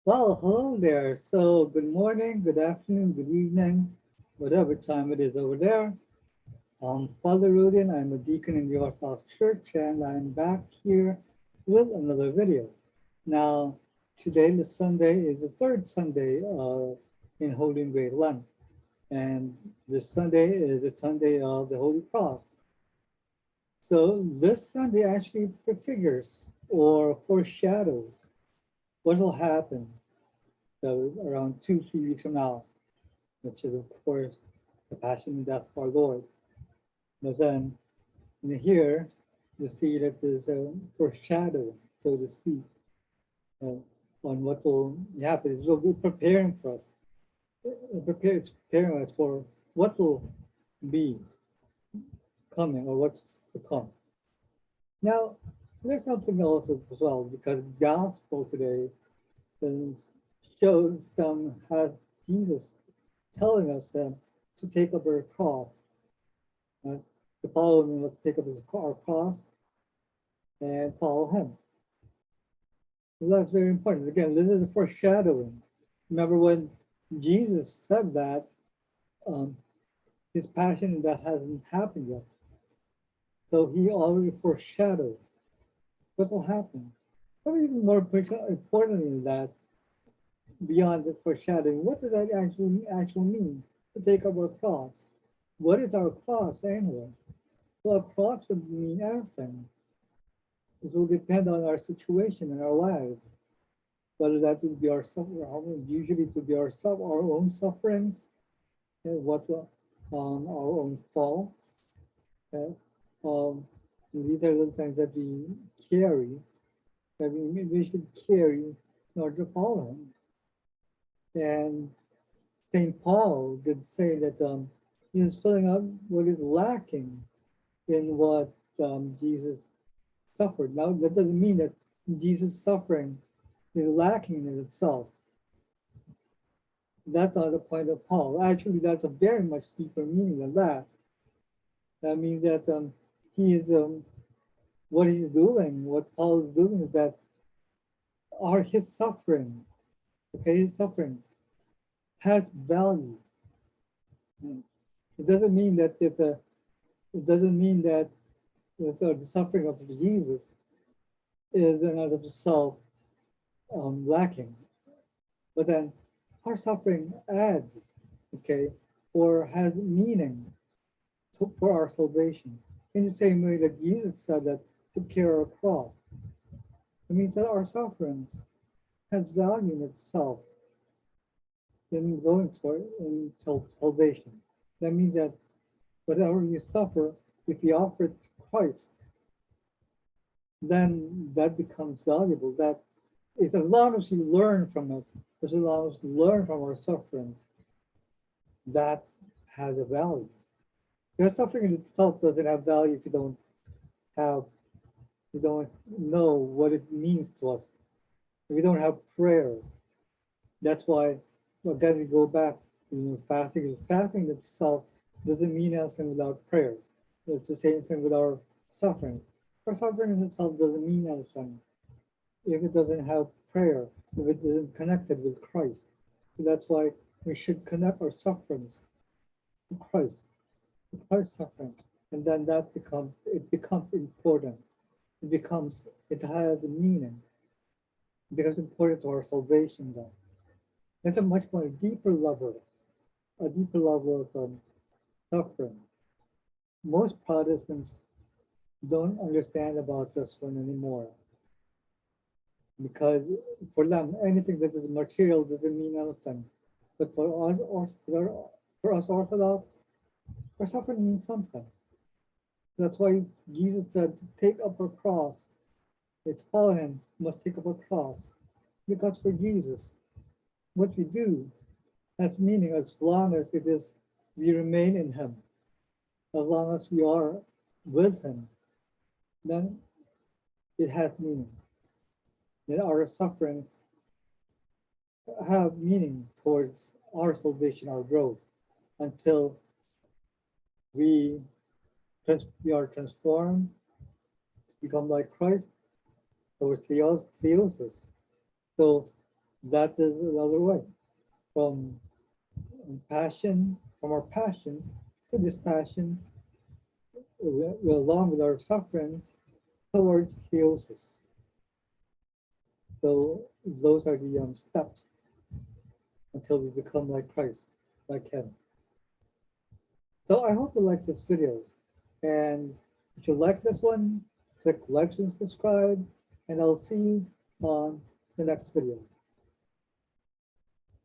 Well, hello there. So, good morning, good afternoon, good evening, whatever time it is over there. I'm Father Rudin. I'm a deacon in the Orthodox Church, and I'm back here with another video. Now, today, the Sunday, is the third Sunday in Holy and Great Lent, and this Sunday is the Sunday of the Holy Cross. So, this Sunday actually prefigures or foreshadows what will happen so around 3 weeks from now, which is of course the Passion and Death of our Lord. But then in here, you see that there's a foreshadow, so to speak, uh, on what will happen. It will be preparing for us. It's preparing us for what will be coming or what's to come. Now, there's something else as well, because gospel today shows has Jesus telling us to take up our cross, uh, to follow him, let's take up our cross and follow him. So that's very important. Again, this is a foreshadowing. Remember when Jesus said that, um, his passion that hasn't happened yet. So he already foreshadowed what will happen. But even more importantly than that, beyond the foreshadowing, what does that actually mean to take up our cross? What is our cross anyway? Well, a cross would mean anything. It will depend on our situation in our lives, whether that would be our suffering, usually it would be our own sufferings, and our own faults. Okay? Um, these are the things that we carry, that we should carry in order to follow him. And St. Paul did say that he is filling up what is lacking in what Jesus suffered. Now, that doesn't mean that Jesus' suffering is lacking in itself. That's not the point of Paul. Actually, that's a very much deeper meaning than that. That means that he is what he's doing, what Paul is doing is that his suffering, okay, his suffering has value. It doesn't mean that it doesn't mean that the suffering of Jesus is in and of itself lacking. But then our suffering adds, okay, or has meaning for our salvation. In the same way that Jesus said that to carry our cross. It means that our sufferings has value in itself in going for in salvation. That means that whatever you suffer, if you offer it to Christ, then that becomes valuable. That is, as long as you learn from it, as long as you learn from our sufferings, that has a value. Your suffering in itself doesn't have value if have you don't know what it means to us. If we don't have prayer. That's why again we go back to fasting. Fasting itself doesn't mean anything without prayer. It's the same thing with our sufferings. Our suffering in itself doesn't mean anything if it doesn't have prayer, if it isn't connected with Christ. So that's why we should connect our sufferings to Christ, to Christ's suffering. And then it becomes important. It has a meaning. It becomes important to our salvation then. It's a much more a deeper level of suffering. Most Protestants don't understand about this one anymore because for them, anything that is material doesn't mean anything. But for us Orthodox, our suffering means something. That's why Jesus said to take up our cross. It's follow him, must take up a cross. Because for Jesus, what we do has meaning as long as it is we remain in him, as long as we are with him, then it has meaning. Then our sufferings have meaning towards our salvation, our growth, until we, we are transformed to become like Christ towards theosis. So That is another way from passion, from our passions to dispassion, along with our sufferings towards theosis. So those are the steps until we become like Christ, like Him. So I hope you like this video. And if you like this one, click like and subscribe, and I'll see you on the next video.